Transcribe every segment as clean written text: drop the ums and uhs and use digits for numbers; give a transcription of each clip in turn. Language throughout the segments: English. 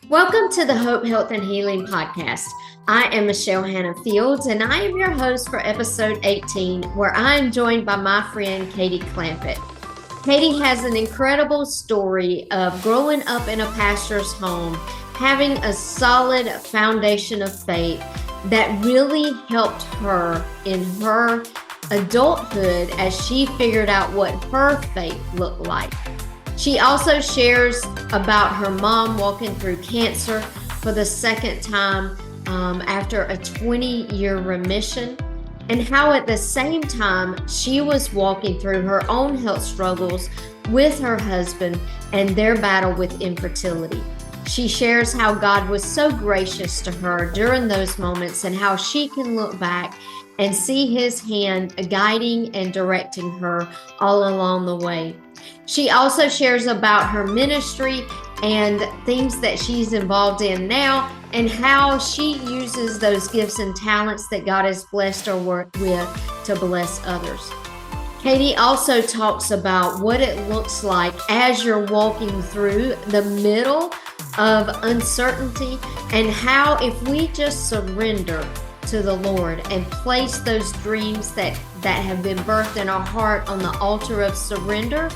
Welcome to the Hope, Health, and Healing podcast. I am Michelle Hannah Fields, and I am your host for episode 18, where I am joined by my friend Katie Clampitt. Katie has an incredible story of growing up in a pastor's home, having a solid foundation of faith that really helped her in her adulthood as she figured out what her faith looked like. She also shares about her mom walking through cancer for the second time after a 20-year remission, and how at the same time she was walking through her own health struggles with her husband and their battle with infertility. She shares how God was so gracious to her during those moments and how she can look back and see His hand guiding and directing her all along the way. She also shares about her ministry and things that she's involved in now and how she uses those gifts and talents that God has blessed her with to bless others. Katie also talks about what it looks like as you're walking through the middle of uncertainty and how if we just surrender to the Lord and place those dreams that have been birthed in our heart on the altar of surrender,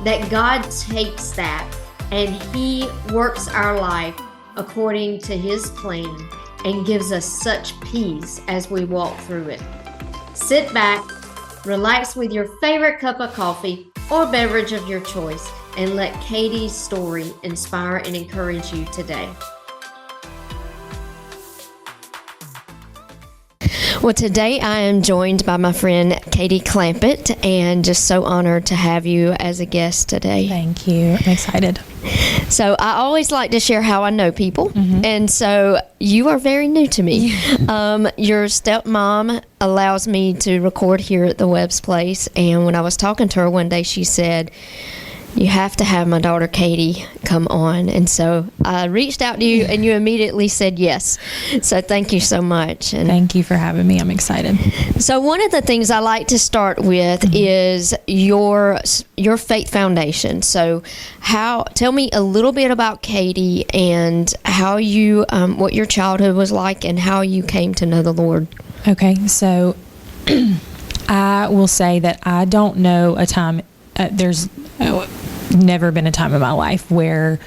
that God takes that and He works our life according to His plan and gives us such peace as we walk through it. Sit back, relax with your favorite cup of coffee or beverage of your choice, and let Katie's story inspire and encourage you today. Well, today I am joined by my friend Katie Clampitt, and just so honored to have you as a guest today. Thank you. I'm excited. So I always like to share how I know people, and so you are very new to me. Your stepmom allows me to record here at the Webb's place, and when I was talking to her one day, she said, "You have to have my daughter Katie come on." And so I reached out to you and you immediately said yes. So thank you so much. And thank you for having me. I'm excited. so one of the things I like to start with is your faith foundation. So tell me a little bit about Katie and how you, what your childhood was like and how you came to know the Lord. Okay. So I will say that I don't know a time, there's never been a time in my life where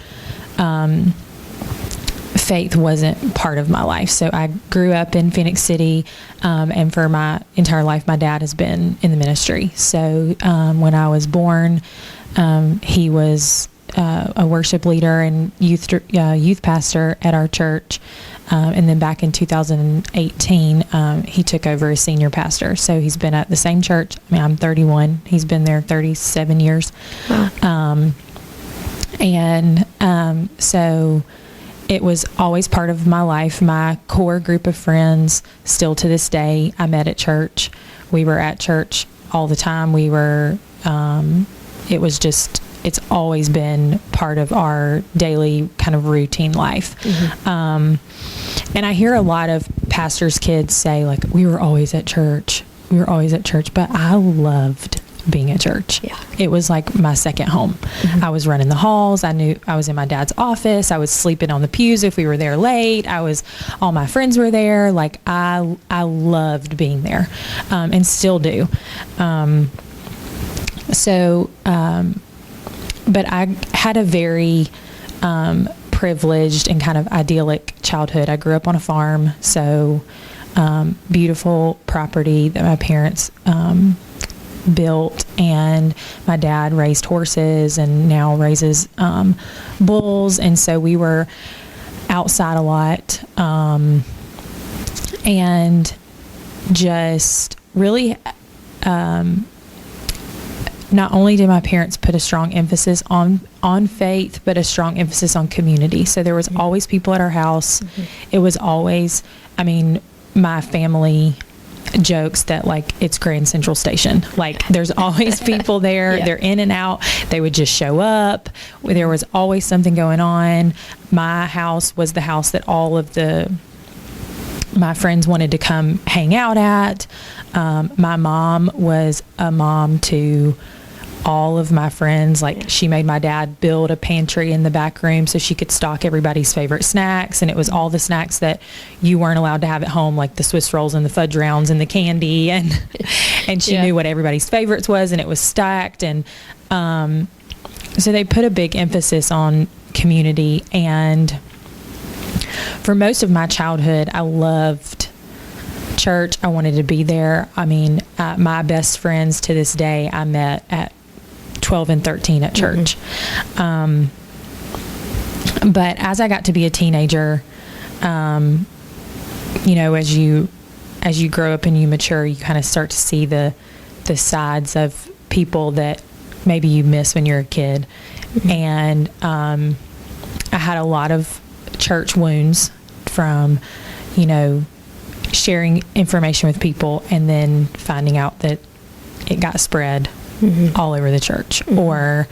faith wasn't part of my life. So I grew up in Phoenix City, and for my entire life, my dad has been in the ministry. So when I was born, he was a worship leader and youth pastor at our church. And then back in 2018, he took over as senior pastor. So he's been at the same church. I mean, I'm 31. He's been there 37 years. Wow. So it was always part of my life. My core group of friends, still to this day, I met at church. We were at church all the time. It's always been part of our daily kind of routine life. And I hear a lot of pastors' kids say, like, we were always at church, but I loved being at church. Yeah. It was like my second home. I was running the halls. I knew I was in my dad's office. I was sleeping on the pews if we were there late. All my friends were there. Like, I loved being there, and still do. But I had a very privileged and kind of idyllic childhood. I grew up on a farm, so beautiful property that my parents built, and my dad raised horses and now raises bulls, and so we were outside a lot, and just really not only did my parents put a strong emphasis on faith, but a strong emphasis on community. So there was always people at our house. It was always, my family jokes that, like, it's Grand Central Station. Like, there's always people there. Yeah. They're in and out. They would just show up. There was always something going on. My house was the house that all of my friends wanted to come hang out at. My mom was a mom to all of my friends. Like, she made my dad build a pantry in the back room so she could stock everybody's favorite snacks. And it was all the snacks that you weren't allowed to have at home, like the Swiss rolls and the fudge rounds and the candy. And she knew what everybody's favorites was, and it was stacked. And so they put a big emphasis on community. And for most of my childhood, I loved church. I wanted to be there. I mean, my best friends to this day, I met at 12 and 13 at church. But as I got to be a teenager, you know, as you grow up and you mature, you kind of start to see the sides of people that maybe you miss when you're a kid. And I had a lot of church wounds from, you know, sharing information with people and then finding out that it got spread all over the church. Or,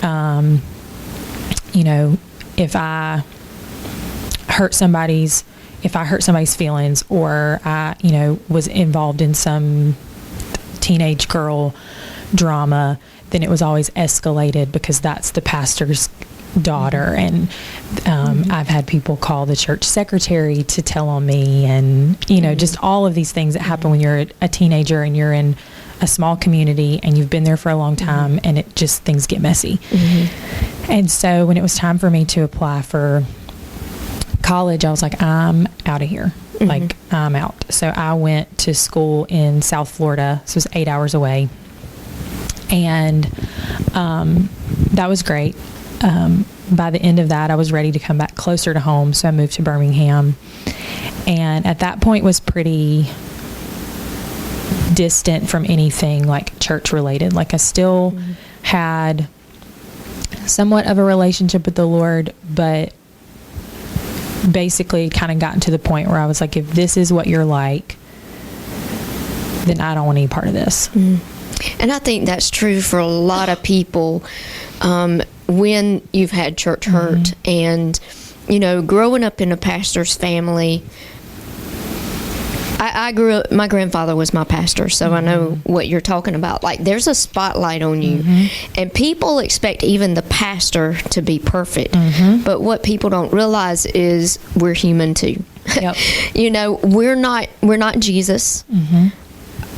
you know, if I hurt somebody's feelings, or I, you know, was involved in some teenage girl drama, then it was always escalated because that's the pastor's daughter. And I've had people call the church secretary to tell on me, and, you know, just all of these things that happen when you're a teenager and you're in a small community and you've been there for a long time, and it just, things get messy. And so when it was time for me to apply for college, I was like, I'm out of here. Like, I'm out. So I went to school in South Florida. So it was 8 hours away. And that was great. By the end of that, I was ready to come back closer to home. So I moved to Birmingham. And at that point was pretty distant from anything like church related. Like, I still had somewhat of a relationship with the Lord, but basically kind of gotten to the point where I was like, if this is what you're like, then I don't want any part of this. And I think that's true for a lot of people when you've had church hurt. And, you know, growing up in a pastor's family, I grew up, my grandfather was my pastor, so I know what you're talking about. Like, there's a spotlight on you, and people expect even the pastor to be perfect. But what people don't realize is we're human too. You know, we're not Jesus.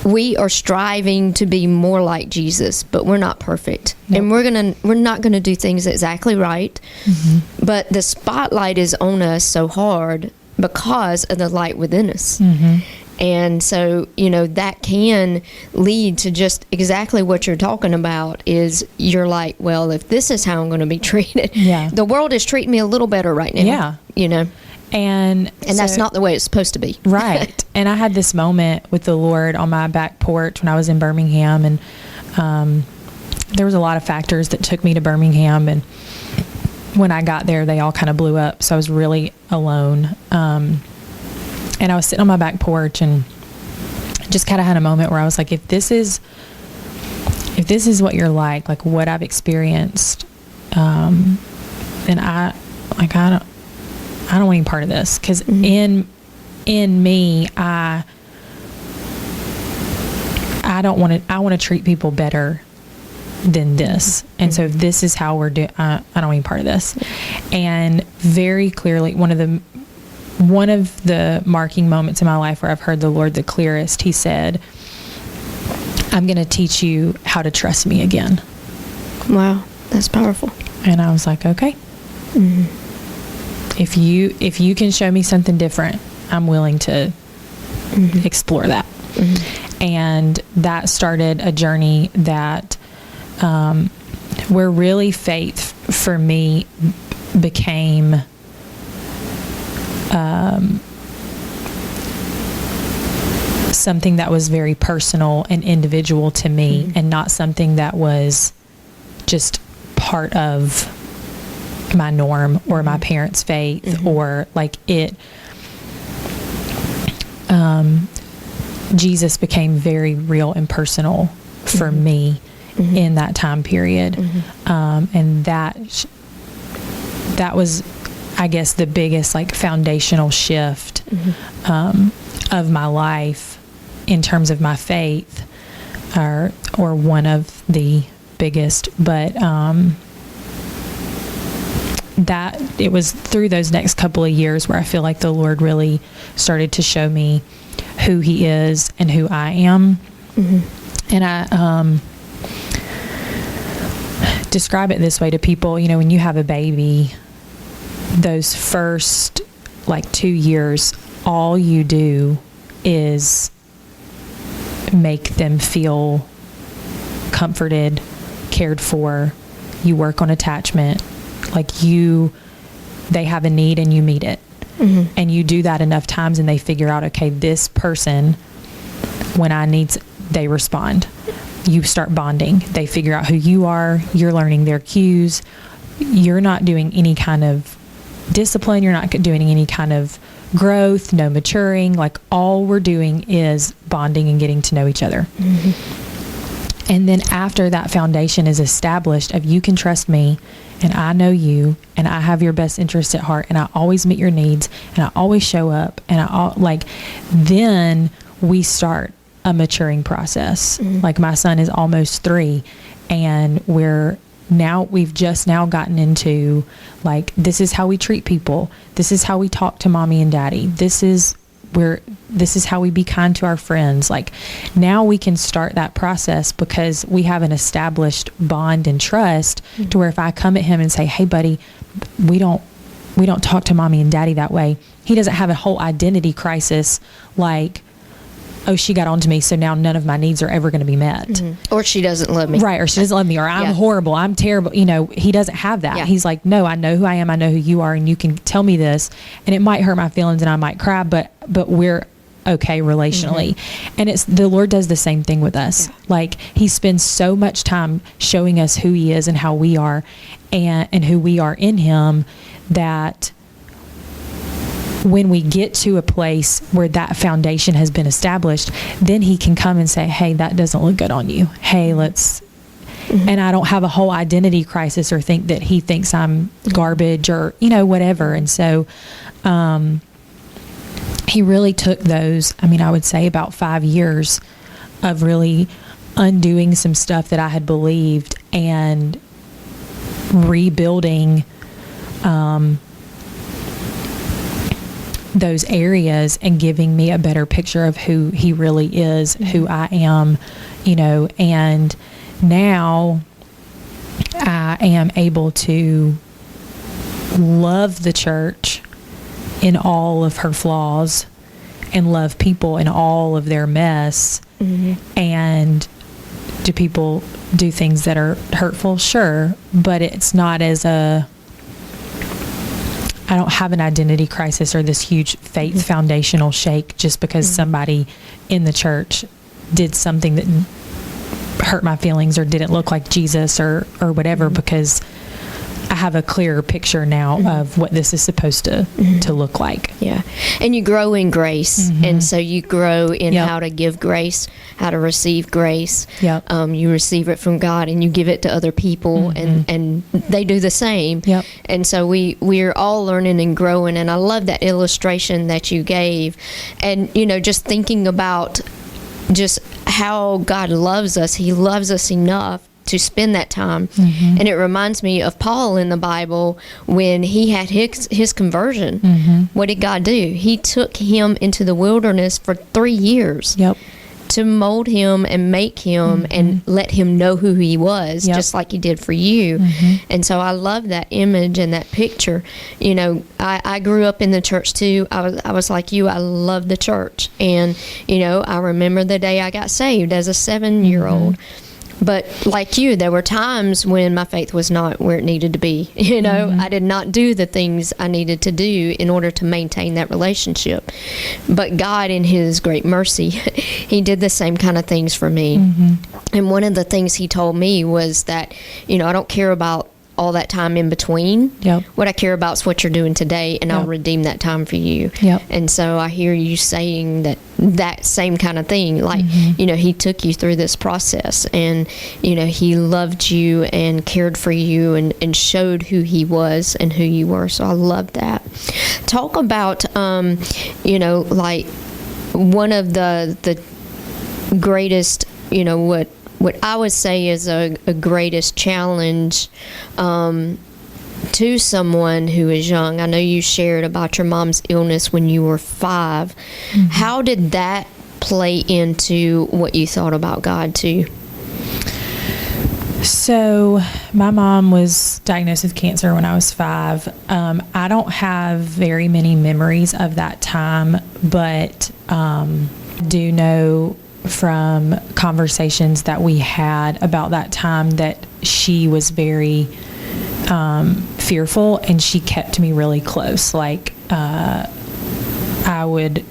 We are striving to be more like Jesus, but we're not perfect. And we're not gonna do things exactly right. But the spotlight is on us so hard because of the light within us. And so, you know, that can lead to just exactly what you're talking about. Is you're like, well, if this is how I'm going to be treated, the world is treating me a little better right now. You know, and so, that's not the way it's supposed to be. Right. And I had this moment with the Lord on my back porch when I was in Birmingham, and there was a lot of factors that took me to Birmingham, and when I got there, they all kind of blew up. So I was really alone. And I was sitting on my back porch and just kind of had a moment where I was like, if this is what you're like what I've experienced, then I don't want any part of this. 'Cause in me, I want to treat people better than this. And so if this is how we're doing, I don't want any part of this. And very clearly, one of the marking moments in my life where I've heard the Lord the clearest, he said, I'm going to teach you how to trust me again. Wow, that's powerful. And I was like, okay. If you can show me something different, I'm willing to explore that. And that started a journey that where really faith for me became something that was very personal and individual to me, and not something that was just part of my norm or my parents' faith or like it. Jesus became very real and personal for me in that time period. And that was, I guess, the biggest like foundational shift of my life in terms of my faith, or one of the biggest, but that it was through those next couple of years where I feel like the Lord really started to show me who he is and who I am. Mm-hmm. And I describe it this way to people, when you have a baby, those first 2 years, all you do is make them feel comforted, cared for. You work on attachment. They have a need and you meet it. Mm-hmm. And you do that enough times and they figure out, okay, this person, when I need, they respond. You start bonding. They figure out who you are. You're learning their cues. You're not doing any kind of discipline. You're not doing any kind of growth, no maturing. All we're doing is bonding and getting to know each other. Mm-hmm. And then after that foundation is established of you can trust me and I know you and I have your best interest at heart and I always meet your needs and I always show up and then we start a maturing process. Mm-hmm. My son is almost 3 and we've just now gotten into this is how we treat people. This is how we talk to mommy and daddy. This is how we be kind to our friends. Now we can start that process because we have an established bond and trust. Mm-hmm. to where if I come at him and say, hey buddy, we don't talk to mommy and daddy that way. He doesn't have a whole identity crisis oh, she got onto me, so now none of my needs are ever going to be met. Mm-hmm. Or she doesn't love me. Right, or she doesn't love me, or I'm horrible, I'm terrible. He doesn't have that. Yeah. He's like, no, I know who I am, I know who you are, and you can tell me this, and it might hurt my feelings and I might cry, but we're okay relationally. Mm-hmm. And the Lord does the same thing with us. Yeah. He spends so much time showing us who he is and how we are and who we are in him, that when we get to a place where that foundation has been established, then he can come and say, hey, that doesn't look good on you. Hey, let's, and I don't have a whole identity crisis or think that he thinks I'm garbage or, whatever. And so, he really took those, I would say about 5 years of really undoing some stuff that I had believed and rebuilding, those areas and giving me a better picture of who he really is, who I am, and now I am able to love the church in all of her flaws and love people in all of their mess. Mm-hmm. And do people do things that are hurtful? Sure. But it's not I don't have an identity crisis or this huge faith foundational shake just because somebody in the church did something that hurt my feelings or didn't look like Jesus or whatever, because I have a clearer picture now of what this is supposed to look like. Yeah. And you grow in grace. And so you grow in how to give grace, how to receive grace. Yep. You receive it from God and you give it to other people and they do the same. Yep. And so we're all learning and growing. And I love that illustration that you gave. And, just thinking about just how God loves us. He loves us enough to spend that time. And it reminds me of Paul in the Bible when he had his conversion. What did God do? He took him into the wilderness for 3 years to mold him and make him and let him know who he was, just like he did for you. And so I love that image and that picture. I grew up in the church too. I was like you. I love the church. And, I remember the day I got saved as a 7-year-old. But like you, there were times when my faith was not where it needed to be. I did not do the things I needed to do in order to maintain that relationship. But God, in his great mercy, he did the same kind of things for me. And one of the things he told me was that, I don't care about all that time in between. What I care about is what you're doing today, and I'll redeem that time for you. And so I hear you saying that same kind of thing. He took you through this process, and he loved you and cared for you and showed who he was and who you were. So I love that. Talk about one of the greatest, what what I would say is a greatest challenge to someone who is young. I know you shared about your mom's illness when you were 5. Mm-hmm. How did that play into what you thought about God too? So my mom was diagnosed with cancer when I was 5. I don't have very many memories of that time, but do know from conversations that we had about that time that she was very fearful, and she kept me really close. Like I would,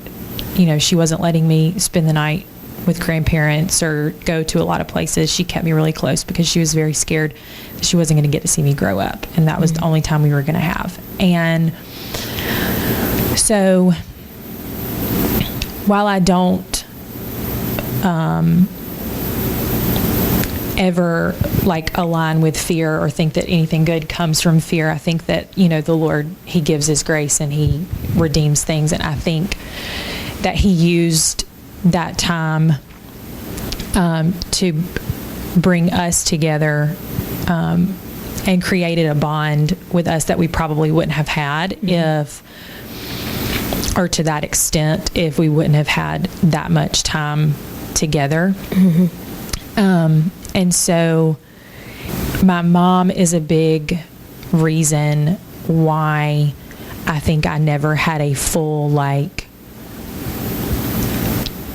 she wasn't letting me spend the night with grandparents or go to a lot of places. She kept me really close because she was very scared that she wasn't going to get to see me grow up, and that was the only time we were going to have. And so while I don't ever align with fear or think that anything good comes from fear, I think that the Lord, He gives His grace and He redeems things, and I think that He used that time to bring us together and created a bond with us that we probably wouldn't have had or to that extent, if we wouldn't have had that much time together. And so my mom is a big reason why I think I never had a full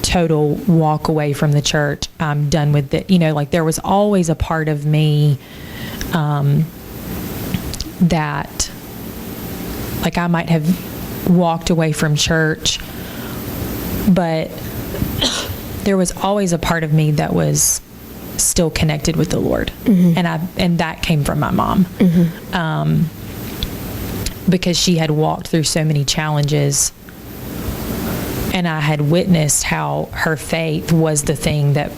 total walk away from the church. I'm done with it. There was always a part of me that I might have walked away from church, but there was always a part of me that was still connected with the Lord. And that came from my mom. Because she had walked through so many challenges, and I had witnessed how her faith was the thing that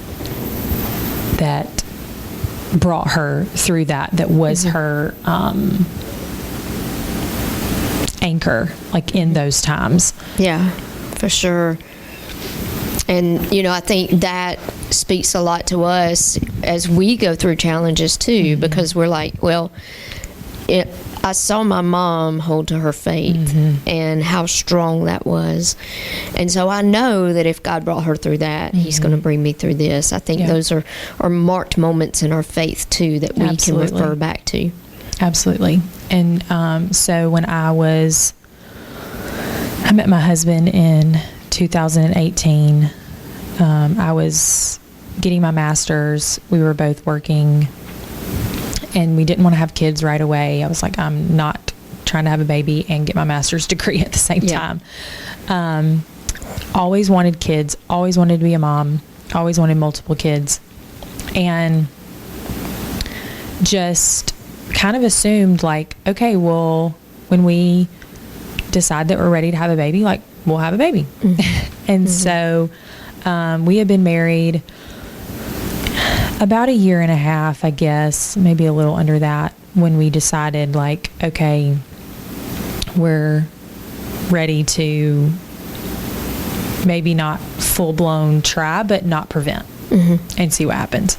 brought her through that was her anchor, in those times. Yeah, for sure. And, I think that speaks a lot to us as we go through challenges too, because we're like, well, I saw my mom hold to her faith and how strong that was. And so I know that if God brought her through that, He's going to bring me through this. I think those are marked moments in our faith too that we can refer back to. Absolutely. And so when I met my husband in 2018. I was getting my master's. We were both working, and we didn't want to have kids right away. I was like, I'm not trying to have a baby and get my master's degree at the same time. Always wanted kids, always wanted to be a mom, always wanted multiple kids, and just kind of assumed okay, well, when we decide that we're ready to have a baby, we'll have a baby. And so we had been married about a year and a half, I guess, maybe a little under that, when we decided okay, we're ready to maybe not full-blown try, but not prevent, and see what happens.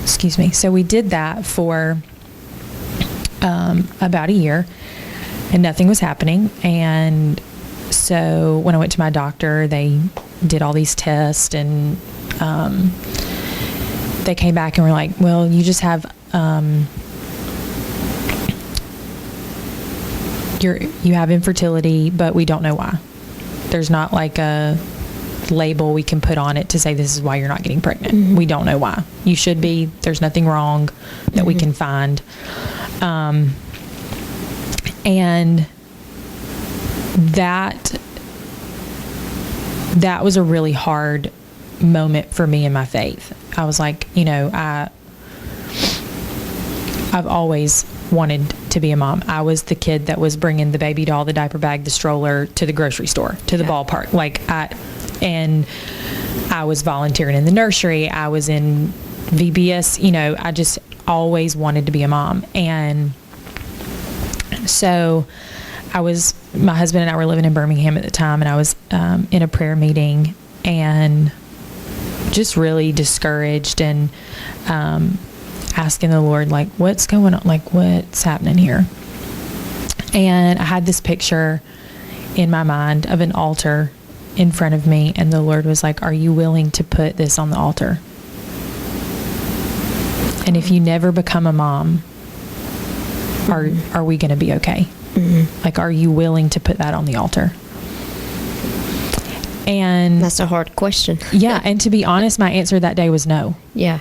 Excuse me. So we did that for about a year, and nothing was happening. And so when I went to my doctor, they did all these tests, and they came back and were like, well, you just have you have infertility, but we don't know why. There's not a label we can put on it to say this is why you're not getting pregnant. We don't know why. You should be. There's nothing wrong that we can find. And that was a really hard moment for me in my faith. I was like, I've always wanted to be a mom. I was the kid that was bringing the baby doll, the diaper bag, the stroller to the grocery store, to the ballpark. And I was volunteering in the nursery. I was in VBS. I just always wanted to be a mom. And so my husband and I were living in Birmingham at the time, and I was in a prayer meeting and just really discouraged and asking the Lord, like, what's going on? Like, what's happening here? And I had this picture in my mind of an altar in front of me, and the Lord was like, are you willing to put this on the altar? And if you never become a mom, are we going to be okay? Like, are you willing to put that on the altar? And that's a hard question. Yeah. And to be honest, my answer that day was no. Yeah.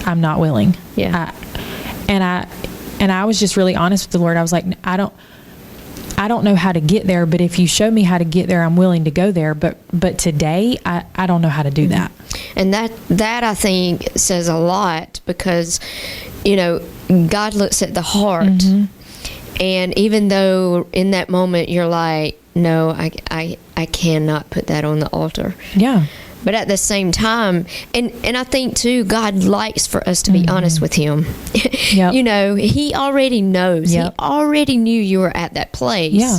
I'm not willing. Yeah. And I was just really honest with the Lord. I was like, I don't know how to get there, but if you show me how to get there, I'm willing to go there. But today, I don't know how to do that. And that I think says a lot, because, God looks at the heart. And even though in that moment you're like, no, I cannot put that on the altar. Yeah. But at the same time, and I think too, God likes for us to be honest with Him. Yep. He already knows. Yep. He already knew you were at that place. Yeah.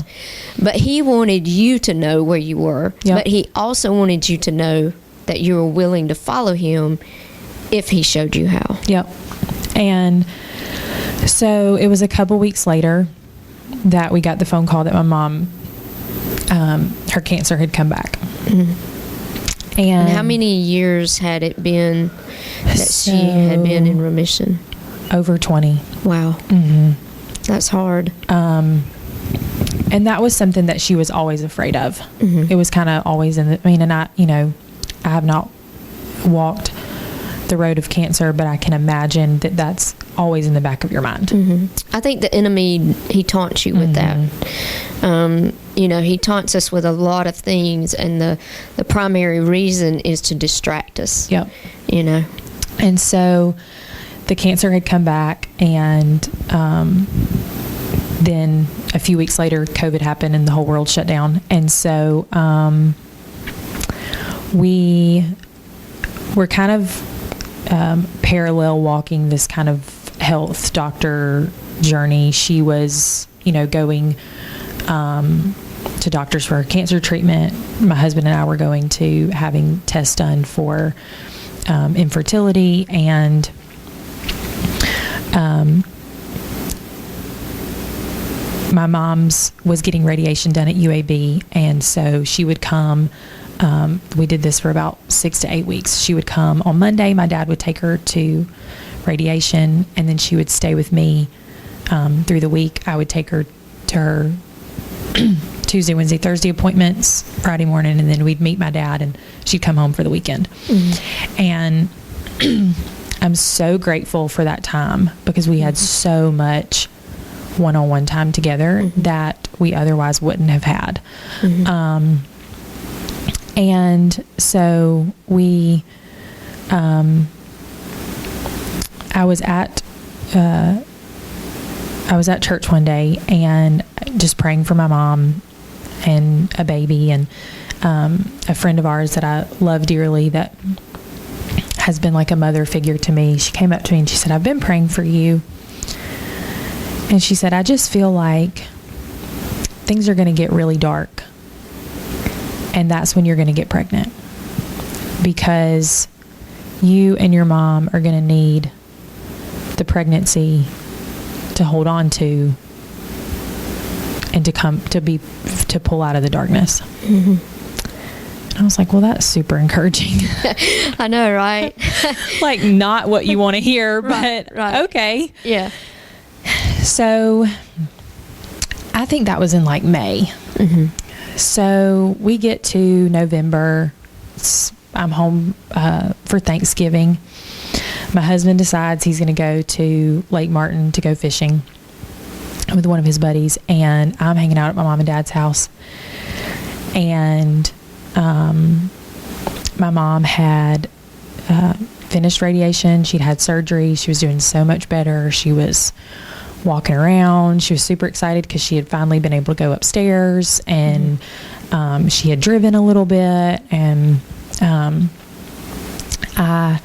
But He wanted you to know where you were. Yep. But He also wanted you to know that you were willing to follow Him if He showed you how. Yep. And so it was a couple weeks later that we got the phone call that my mom, her cancer had come back. And how many years had it been that she had been in remission? Over 20. Wow. That's hard. And that was something that she was always afraid of. It was kind of always and I have not walked the road of cancer, but I can imagine that that's always in the back of your mind. I think the enemy, he taunts you with that. He taunts us with a lot of things, and the primary reason is to distract us. Yep. And so the cancer had come back, and then a few weeks later, COVID happened and the whole world shut down. And so we were kind of parallel walking this kind of health doctor journey. She was, going to doctors for her cancer treatment. My husband and I were going to having tests done for infertility, and my mom's was getting radiation done at UAB, and so she would come. We did this for about 6 to 8 weeks. She would come on Monday. My dad would take her to radiation, and then she would stay with me through the week. I would take her to her Tuesday, Wednesday, Thursday appointments, Friday morning, and then we'd meet my dad, and she'd come home for the weekend. And I'm so grateful for that time, because we had so much one-on-one time together that we otherwise wouldn't have had. And so we, I was at church one day and just praying for my mom and a baby, and a friend of ours that I love dearly that has been like a mother figure to me. She came up to me and she said, I've been praying for you. And she said, I just feel like things are going to get really dark. And that's when you're going to get pregnant, because you and your mom are going to need the pregnancy to hold on to and to pull out of the darkness. And I was like, well, that's super encouraging. I know, right? Like, not what you want to hear, but right. Okay. Yeah. So I think that was in like May. So we get to November. I'm home for Thanksgiving. My husband decides he's going to go to Lake Martin to go fishing with one of his buddies, and I'm hanging out at my mom and dad's house. And my mom had finished radiation. She'd had surgery. She was doing so much better. She was walking around. She was super excited because she had finally been able to go upstairs, and she had driven a little bit, and I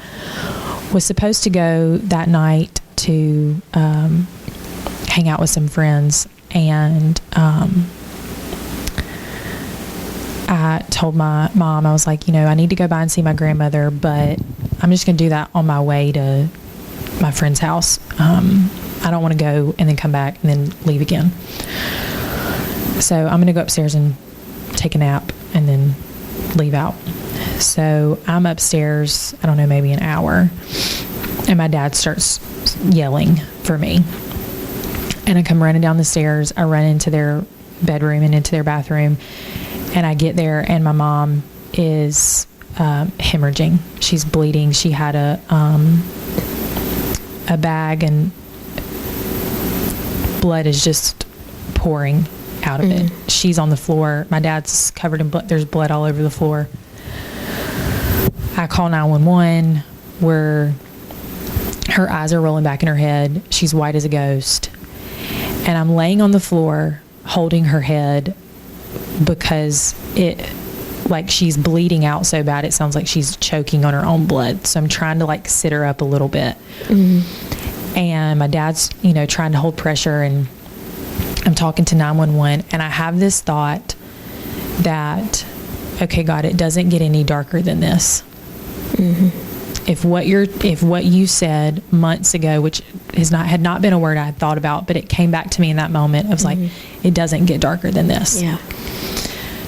was supposed to go that night to hang out with some friends, and I I told my mom, I was like, I need to go by and see my grandmother, but I'm just going to do that on my way to my friend's house. I don't want to go and then come back and then leave again. So I'm going to go upstairs and take a nap and then leave out. So I'm upstairs, I don't know, maybe an hour, and my dad starts yelling for me. And I come running down the stairs. I run into their bedroom and into their bathroom, and I get there, and my mom is hemorrhaging. She's bleeding. She had a bag, and blood is just pouring out of it. She's on the floor. My dad's covered in blood. There's blood all over the floor. I call 911, where her eyes are rolling back in her head. She's white as a ghost. And I'm laying on the floor holding her head because she's bleeding out so bad. It sounds like she's choking on her own blood. So I'm trying to sit her up a little bit. And my dad's, trying to hold pressure, and I'm talking to 911, and I have this thought that, okay, God, it doesn't get any darker than this. If what you said months ago, which had not been a word I had thought about, but it came back to me in that moment. I was like, it doesn't get darker than this. Yeah.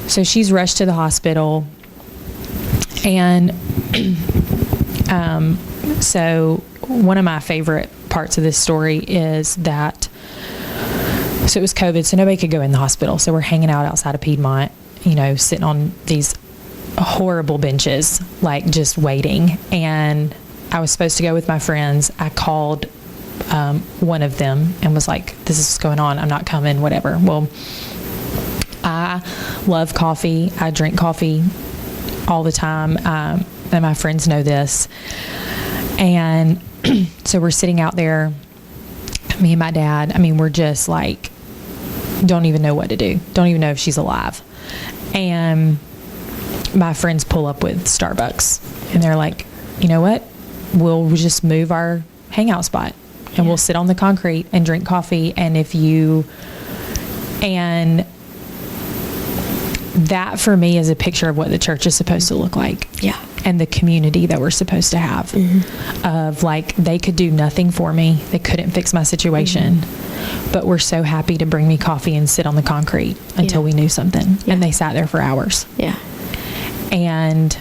So she's rushed to the hospital, and so one of my favorite parts of this story is that, so it was COVID, so nobody could go in the hospital. So we're hanging out outside of Piedmont, sitting on these horrible benches, just waiting. And I was supposed to go with my friends. I called one of them and was like, this is what's going on. I'm not coming, whatever. Well, I love coffee. I drink coffee all the time. And my friends know this. And so we're sitting out there, me and my dad. We're just don't even know what to do. Don't even know if she's alive. And my friends pull up with Starbucks, and they're like, you know what? We'll just move our hangout spot, and we'll sit on the concrete and drink coffee. And that for me is a picture of what the church is supposed to look like. Yeah. And the community that we're supposed to have. Of they could do nothing for me. They couldn't fix my situation. But we're so happy to bring me coffee and sit on the concrete until we knew something. Yeah. And they sat there for hours. Yeah. And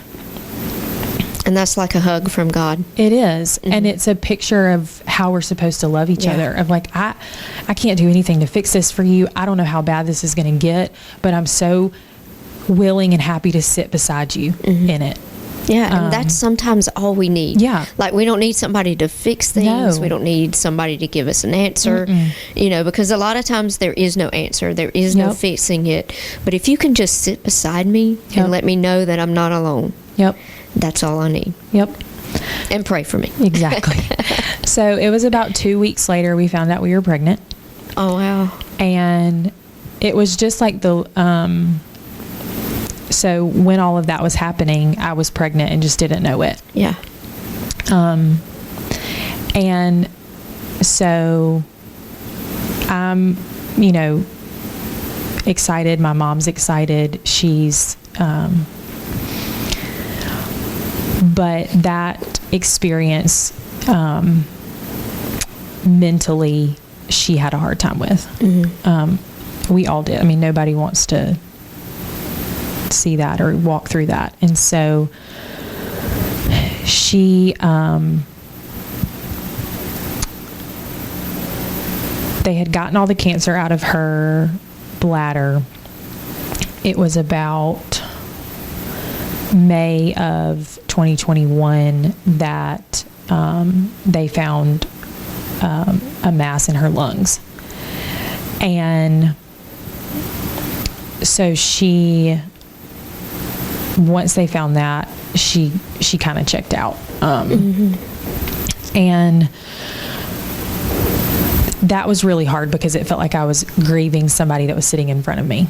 that's like a hug from God. It is. And it's a picture of how we're supposed to love each other. Of I can't do anything to fix this for you. I don't know how bad this is going to get, but I'm so willing and happy to sit beside you in it. Yeah, and that's sometimes all we need. Yeah. We don't need somebody to fix things. No. We don't need somebody to give us an answer, because a lot of times there is no answer. There is no fixing it. But if you can just sit beside me and let me know that I'm not alone. Yep. That's all I need. Yep. And pray for me. Exactly. So it was about 2 weeks later we found out we were pregnant. Oh, wow. And it was just so when all of that was happening, I was pregnant and just didn't know it. Yeah. And so I'm, excited. My mom's excited. She's, but that experience, mentally, she had a hard time with. We all did. Nobody wants to see that or walk through that. And so she, they had gotten all the cancer out of her bladder. It was about May of 2021 that they found a mass in her lungs. And so once they found that, she kind of checked out. And that was really hard because it felt like I was grieving somebody that was sitting in front of me.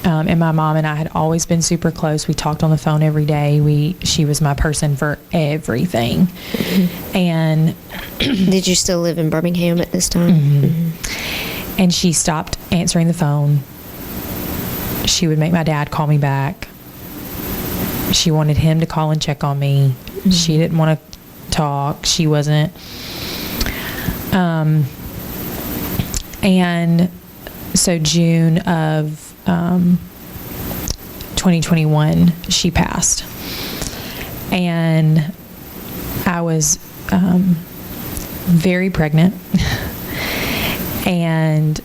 And my mom and I had always been super close. We talked on the phone every day. She was my person for everything. And did you still live in Birmingham at this time? And she stopped answering the phone. She would make my dad call me back. She wanted him to call and check on me. Mm-hmm. She didn't want to talk. She wasn't. And so June of 2021, she passed. And I was very pregnant. And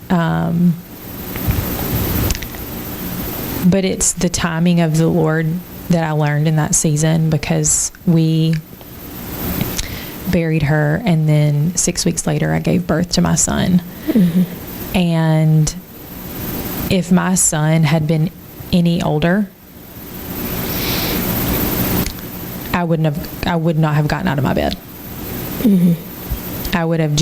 but it's the timing of the Lord that I learned in that season, because we buried her, and then 6 weeks later I gave birth to my son. Mm-hmm. And if my son had been any older, I would not have gotten out of my bed. Mm-hmm. I would have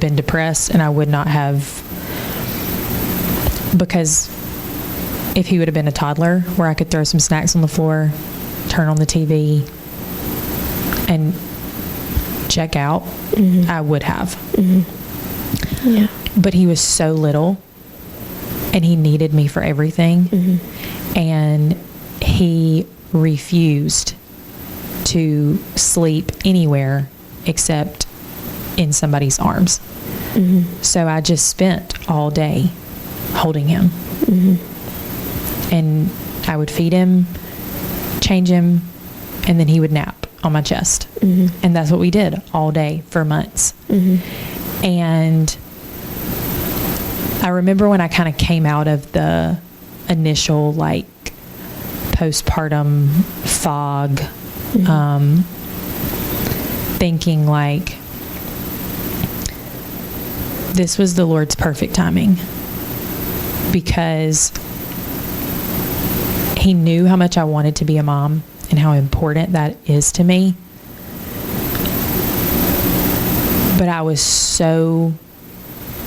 been depressed, and I would not have, because if he would have been a toddler where I could throw some snacks on the floor, turn on the TV, and check out, mm-hmm. I would have. Mm-hmm. Yeah. But he was so little, and he needed me for everything. Mm-hmm. And he refused to sleep anywhere except in somebody's arms. Mm-hmm. So I just spent all day holding him. Mm-hmm. And I would feed him, change him, and then he would nap on my chest. Mm-hmm. And that's what we did all day for months. Mm-hmm. And I remember when I kind of came out of the initial like postpartum fog, mm-hmm. Thinking like this was the Lord's perfect timing, because he knew how much I wanted to be a mom and how important that is to me. But I was so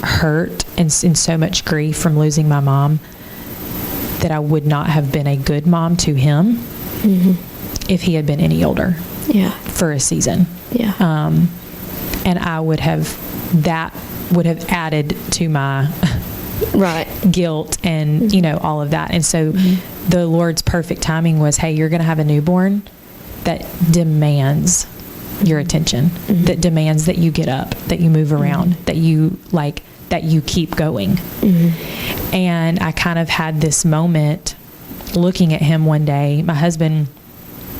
hurt and in so much grief from losing my mom that I would not have been a good mom to him, mm-hmm. if he had been any older. Yeah. For a season. Yeah. And that would have added to my right guilt and, mm-hmm. All of that. And so mm-hmm. the Lord's perfect timing was, hey, you're going to have a newborn that demands your attention, mm-hmm. that demands that you get up, that you move around, mm-hmm. that you keep going. Mm-hmm. And I kind of had this moment looking at him one day. My husband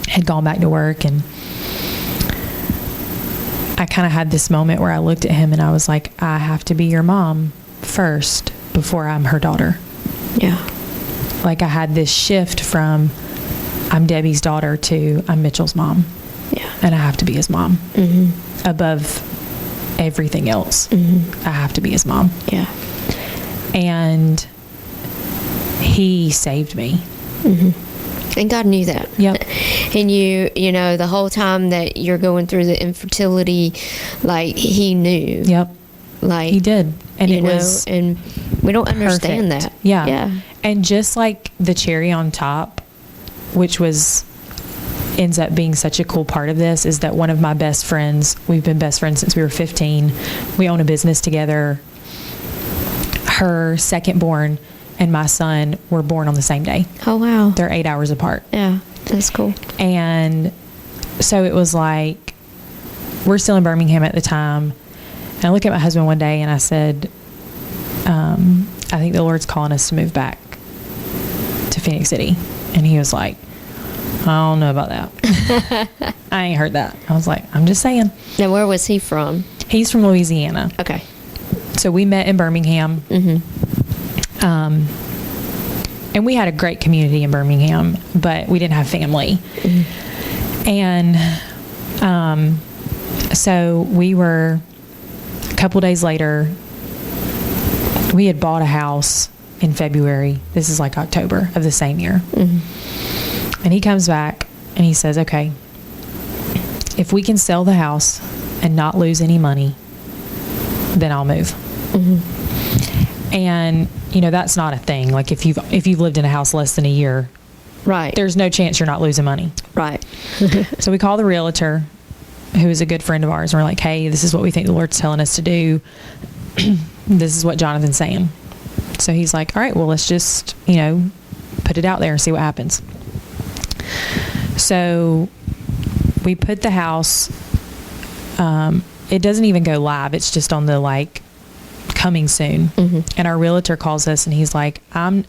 had gone back to work, and I kind of had this moment where I looked at him and I was like, I have to be your mom first before I'm her daughter. Yeah. Like I had this shift from I'm Debbie's daughter to I'm Mitchell's mom. Yeah. And I have to be his mom. Mm-hmm. Above everything else. Mm-hmm. I have to be his mom. Yeah. And he saved me. Mm-hmm. And God knew that. Yep. And you the whole time that you're going through the infertility, like he knew. Yep. Like he did. And it was and we don't understand that. Yeah. Yeah. And just like the cherry on top, which ends up being such a cool part of this, is that one of my best friends, we've been best friends since we were 15. We own a business together. Her second born and my son were born on the same day. Oh, wow. They're 8 hours apart. Yeah, that's cool. And so it was like, we're still in Birmingham at the time. And I looked at my husband one day and I said, I think the Lord's calling us to move back to Phoenix City. And he was like, I don't know about that. I ain't heard that. I was like, I'm just saying. Now, where was he from? He's from Louisiana. Okay. So we met in Birmingham. Mm-hmm. And we had a great community in Birmingham, but we didn't have family. Mm-hmm. And so we were, a couple days later, we had bought a house in February. This is like October of the same year. Mm-hmm. And he comes back and he says, okay, if we can sell the house and not lose any money, then I'll move. Mm-hmm. And that's not a thing. Like if you've lived in a house less than a year, right, there's no chance you're not losing money. Right. So we call the realtor, who is a good friend of ours, and we're like, hey, this is what we think the Lord's telling us to do. This is what Jonathan's saying. So he's like, all right, well, let's just, put it out there and see what happens. So we put the house, it doesn't even go live. It's just on the like coming soon. And our realtor calls us and he's like, I'm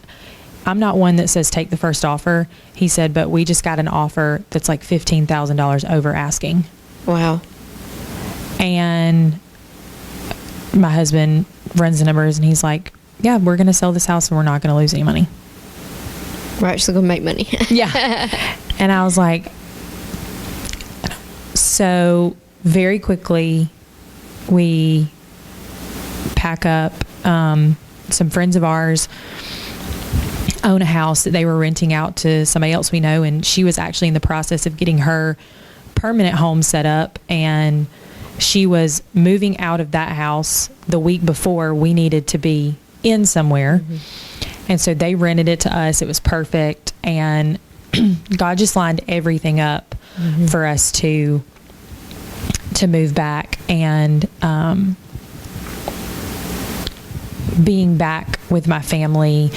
not one that says take the first offer. He said, but we just got an offer that's like $15,000 over asking. Wow. And my husband runs the numbers and he's like, yeah, we're going to sell this house and we're not going to lose any money. We're actually going to make money. Yeah. And I was like, so very quickly we pack up. Some friends of ours own a house that they were renting out to somebody else we know, and she was actually in the process of getting her permanent home set up, and she was moving out of that house the week before we needed to be in somewhere. And so they rented it to us. It was perfect, and God just lined everything up for us to move back. And being back with my family,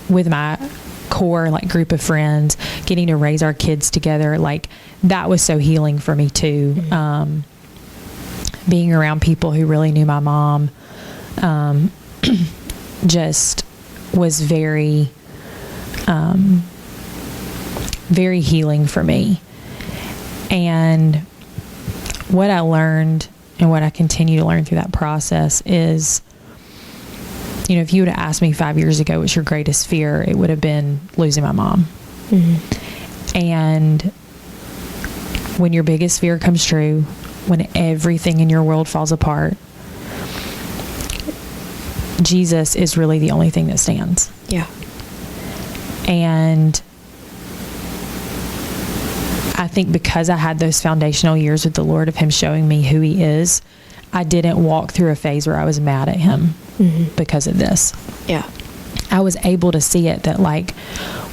with my core like group of friends, getting to raise our kids together, like that was so healing for me too. Being around people who really knew my mom just was very very healing for me. And what I learned and what I continue to learn through that process is, you know, if you would have asked me 5 years ago, what's your greatest fear? It would have been losing my mom. And when your biggest fear comes true, when everything in your world falls apart, Jesus is really the only thing that stands. Yeah. And I think because I had those foundational years with the Lord of him showing me who he is, I didn't walk through a phase where I was mad at him because of this. Yeah. I was able to see it that like,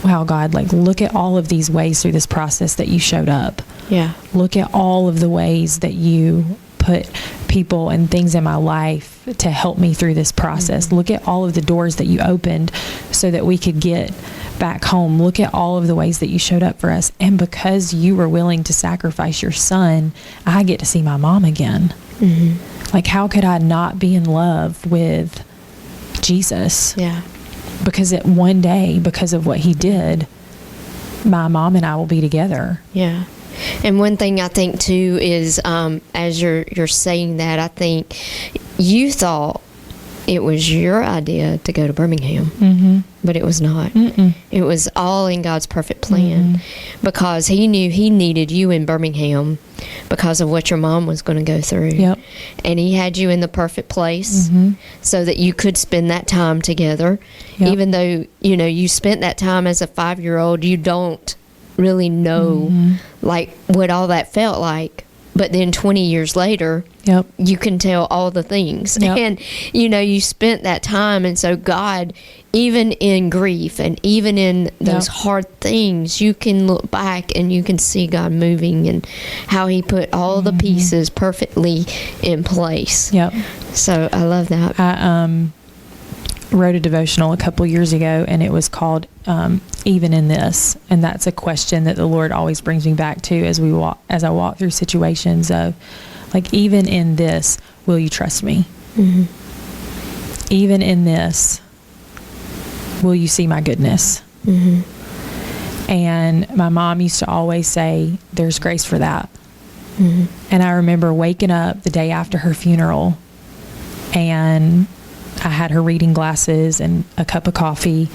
wow, God, like look at all of these ways through this process that you showed up. Yeah. Look at all of the ways that you put people and things in my life to help me through this process. Look at all of the doors that you opened so that we could get back home. Look at all of the ways that you showed up for us. And because you were willing to sacrifice your son, I get to see my mom again. Like, how could I not be in love with Jesus? Yeah. Because one day, because of what he did, my mom and I will be together. Yeah. And one thing I think too is, as you're saying that, I think you thought it was your idea to go to Birmingham, but it was not. It was all in God's perfect plan, because he knew he needed you in Birmingham because of what your mom was going to go through. Yep. And he had you in the perfect place so that you could spend that time together. Yep. Even though, you know, you spent that time as a 5-year-old, you don't really know like what all that felt like. But then 20 years later, you can tell all the things. And, you know, you spent that time. And so God, even in grief and even in those hard things, you can look back and you can see God moving and how he put all the pieces perfectly in place. So I love that. I wrote a devotional a couple years ago, and it was called Even in This. And that's a question that the Lord always brings me back to as I walk through situations of, like, even in this, will you trust me? Even in this, will you see my goodness? And my mom used to always say, there's grace for that. And I remember waking up the day after her funeral, and I had her reading glasses and a cup of coffee,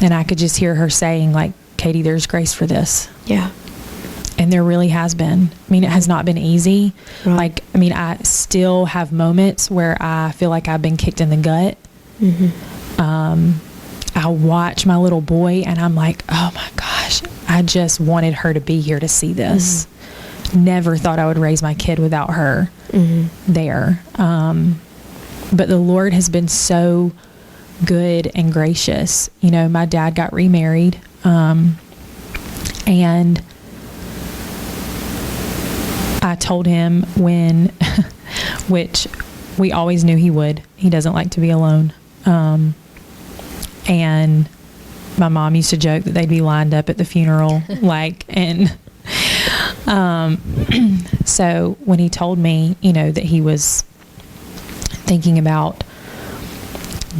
and I could just hear her saying, like, Katie, there's grace for this. Yeah. And there really has been. I mean, it has not been easy. Right. Like, I mean, I still have moments where I feel like I've been kicked in the gut. I watch my little boy and I'm like, oh my gosh, I just wanted her to be here to see this. Never thought I would raise my kid without her there. But the Lord has been so good and gracious. You know, my dad got remarried, and I told him when, which we always knew he would. He doesn't like to be alone. And my mom used to joke that they'd be lined up at the funeral, so when he told me, that he was thinking about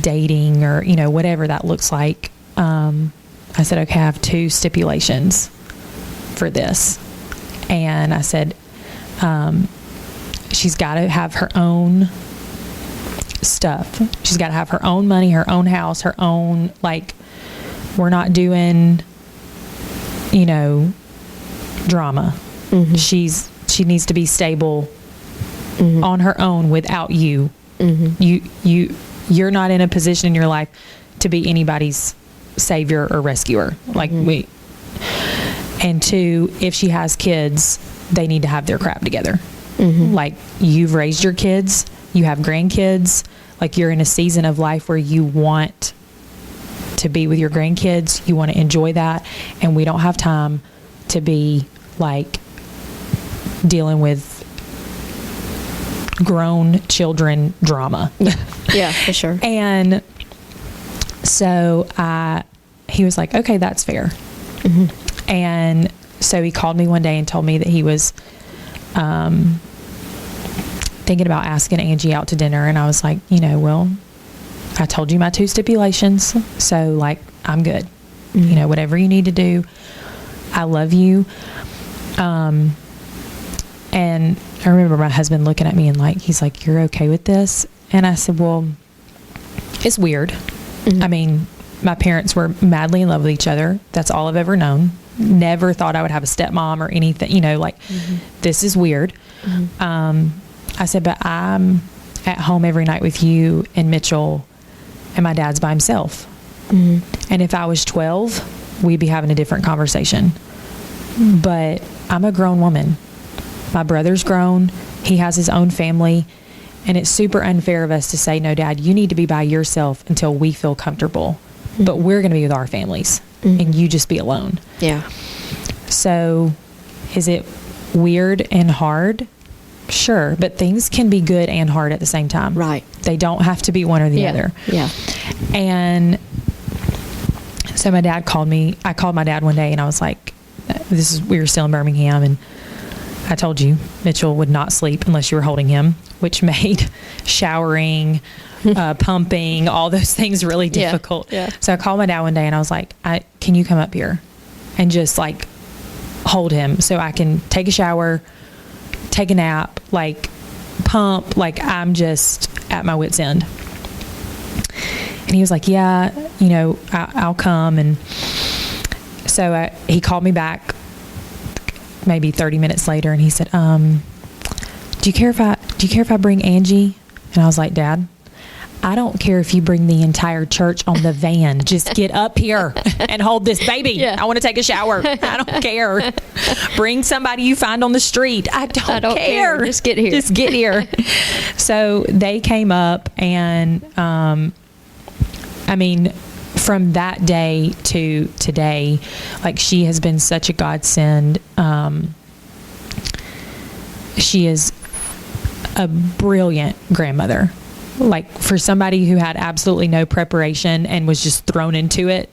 dating or, whatever that looks like, I said, okay, I have 2 stipulations for this. And I said, she's got to have her own stuff. She's got to have her own money, her own house, her own, we're not doing, drama. Mm-hmm. She needs to be stable on her own without you. Mm-hmm. You're not in a position in your life to be anybody's savior or rescuer. And 2, if she has kids, they need to have their crap together. Mm-hmm. You've raised your kids, you have grandkids, you're in a season of life where you want to be with your grandkids, you want to enjoy that, and we don't have time to be dealing with grown children drama. Yeah, for sure. And so he was like, okay, that's fair. Mm-hmm. And so he called me one day and told me that he was thinking about asking Angie out to dinner. And I was like, well, I told you my 2 stipulations. So I'm good. Mm-hmm. Whatever you need to do. I love you. And I remember my husband looking at me and he's like, you're okay with this? And I said, well, it's weird. Mm-hmm. I mean, my parents were madly in love with each other. That's all I've ever known. Never thought I would have a stepmom or anything, mm-hmm. This is weird. Mm-hmm. I said, but I'm at home every night with you and Mitchell, and my dad's by himself. Mm-hmm. And if I was 12, we'd be having a different conversation. Mm-hmm. But I'm a grown woman. My brother's grown. He has his own family. And it's super unfair of us to say, no, Dad, you need to be by yourself until we feel comfortable. Mm-hmm. But we're going to be with our families. Mm-hmm. And you just be alone. Yeah. So is it weird and hard? Sure. But things can be good and hard at the same time. Right. They don't have to be one or the other. Yeah. And so my dad called me. I called my dad one day and I was like, we were still in Birmingham, and I told you Mitchell would not sleep unless you were holding him, which made showering, pumping, all those things really difficult. Yeah. So I called my dad one day and I was like, can you come up here and just hold him so I can take a shower, take a nap, pump, I'm just at my wit's end. And he was like, yeah, I'll come. And so he called me back maybe 30 minutes later, and he said, do you care if I bring Angie? And I was like, Dad, I don't care if you bring the entire church on the van. Just get up here and hold this baby. Yeah. I want to take a shower. I don't care. Bring somebody you find on the street. I don't care. Just get here. Just get here. So they came up, and from that day to today, she has been such a godsend. She is a brilliant grandmother. For somebody who had absolutely no preparation and was just thrown into it,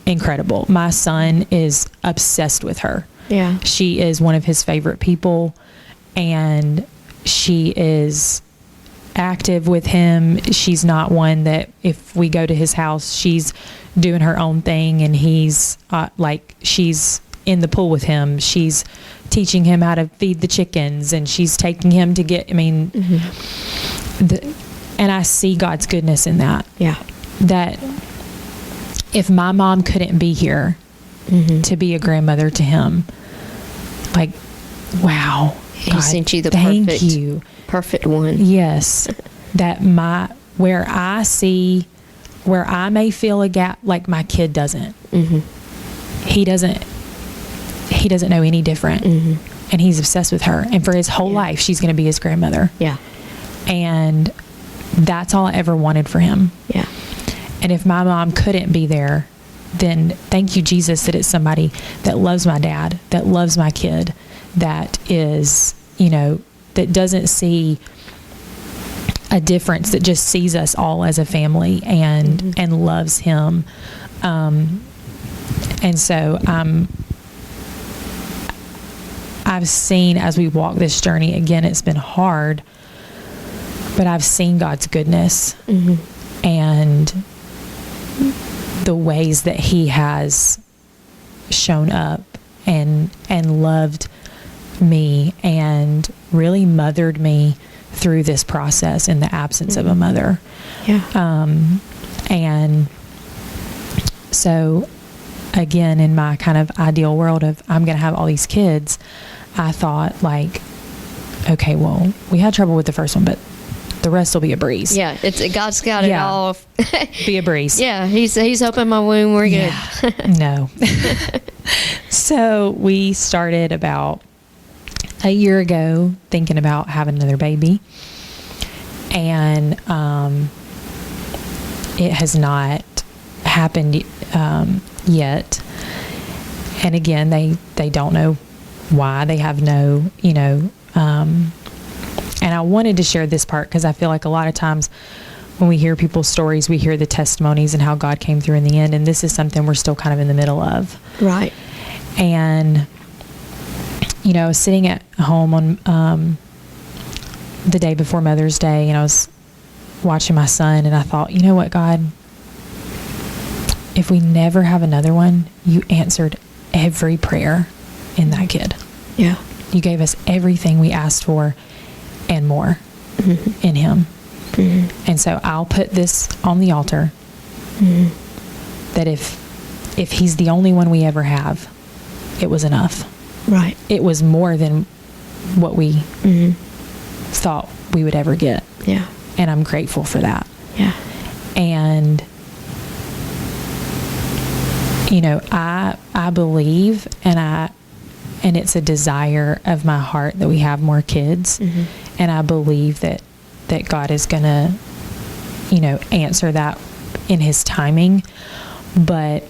incredible. My son is obsessed with her. Yeah. She is one of his favorite people, and she is active with him. She's not one that if we go to his house, she's doing her own thing, and he's she's in the pool with him. She's teaching him how to feed the chickens, and she's taking him to get, and I see God's goodness in that. Yeah. That if my mom couldn't be here to be a grandmother to him, wow. He sent you the perfect one. Yes. That where I may feel a gap, my kid doesn't. Mm-hmm. He doesn't know any different. Mm-hmm. And he's obsessed with her. And for his whole life, she's going to be his grandmother. Yeah. And that's all I ever wanted for him. Yeah. And if my mom couldn't be there, then thank you, Jesus, that it's somebody that loves my dad, that loves my kid, that is, that doesn't see a difference that just sees us all as a family and loves him. And so I've seen, as we walk this journey, again, it's been hard, but I've seen God's goodness and the ways that he has shown up and loved me and really mothered me through this process in the absence of a mother. And so again, in my kind of ideal world of I'm going to have all these kids, I thought like, okay, well, we had trouble with the first one, but the rest will be a breeze. Yeah, God's got it all. Be a breeze. Yeah, he's opened my womb. We're good. No. So we started about a year ago thinking about having another baby, and it has not happened yet. And again, they don't know why. They have no, and I wanted to share this part because I feel like a lot of times when we hear people's stories, we hear the testimonies and how God came through in the end. And this is something we're still kind of in the middle of. Right. And, I was sitting at home on the day before Mother's Day, and I was watching my son, and I thought, you know what, God, if we never have another one, you answered every prayer in that kid. Yeah. You gave us everything we asked for and more in him. And so I'll put this on the altar that if he's the only one we ever have, it was enough. Right. It was more than what we thought we would ever get. Yeah. And I'm grateful for that. Yeah. And I believe and it's a desire of my heart that we have more kids. And I believe that God is going to, answer that in his timing. But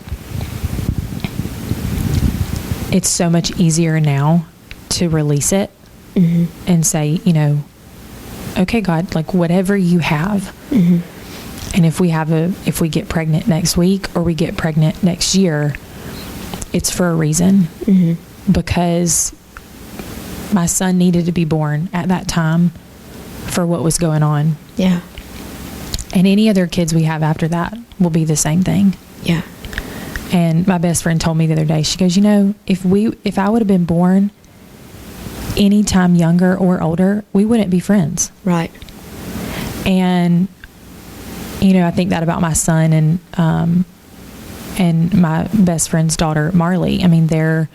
it's so much easier now to release it and say, okay, God, like whatever you have. And if we get pregnant next week or we get pregnant next year, it's for a reason. Because my son needed to be born at that time for what was going on. Yeah. And any other kids we have after that will be the same thing. Yeah. And my best friend told me the other day, she goes, if I would have been born any time younger or older, we wouldn't be friends. Right. And, I think that about my son and my best friend's daughter, Marley. I mean, they're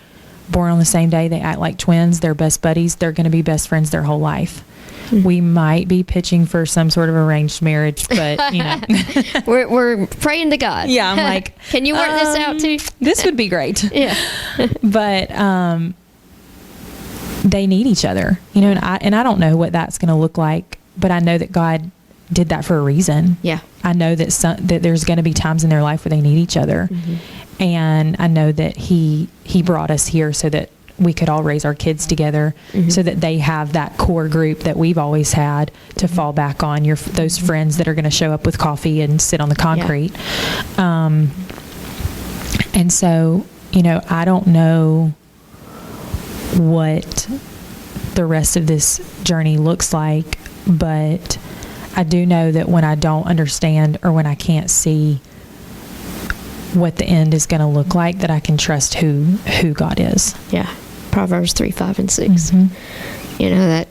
born on the same day. They act like twins. They're best buddies. They're going to be best friends their whole life. We might be pitching for some sort of arranged marriage, but we're praying to God. Yeah, I'm like, can you work this out too? This would be great. Yeah. But they need each other, and I don't know what that's going to look like, but I know that God did that for a reason. Yeah. I know that that there's going to be times in their life where they need each other. And I know that he brought us here so that we could all raise our kids together, so that they have that core group that we've always had to fall back on, those friends that are going to show up with coffee and sit on the concrete. Yeah. And so, I don't know what the rest of this journey looks like, but I do know that when I don't understand or when I can't see what the end is going to look like, that I can trust who God is. Yeah. Proverbs 3, 5, and 6.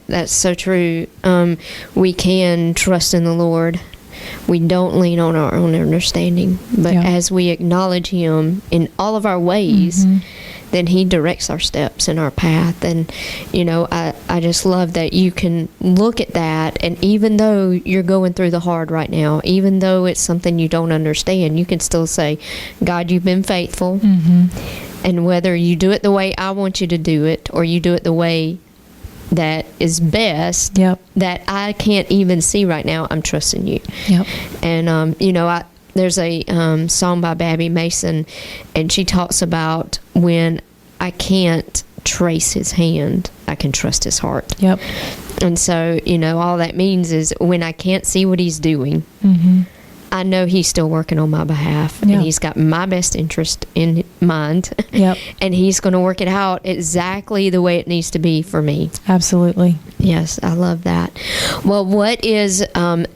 That's so true. We can trust in the Lord. We don't lean on our own understanding, but as we acknowledge him in all of our ways, then he directs our steps and our path. And I just love that you can look at that, and even though you're going through the hard right now, even though it's something you don't understand, you can still say, God, you've been faithful. And whether you do it the way I want you to do it, or you do it the way that is best, that I can't even see right now, I'm trusting you. And there's a song by Babby Mason, and she talks about when I can't trace his hand, can trust his heart. Yep. And so, all that means is when I can't see what he's doing, I know he's still working on my behalf, and he's got my best interest in mind. Yep. And he's going to work it out exactly the way it needs to be for me. Absolutely. Yes, I love that. Well, what is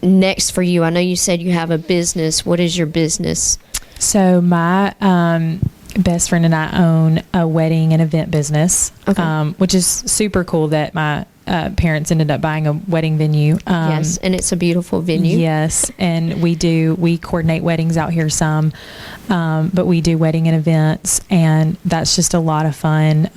next for you? I know you said you have a business. What is your business? So my best friend and I own a wedding and event business, which is super cool that my parents ended up buying a wedding venue. Yes, and it's a beautiful venue. Yes, and we coordinate weddings out here some, but we do wedding and events, and that's just a lot of fun.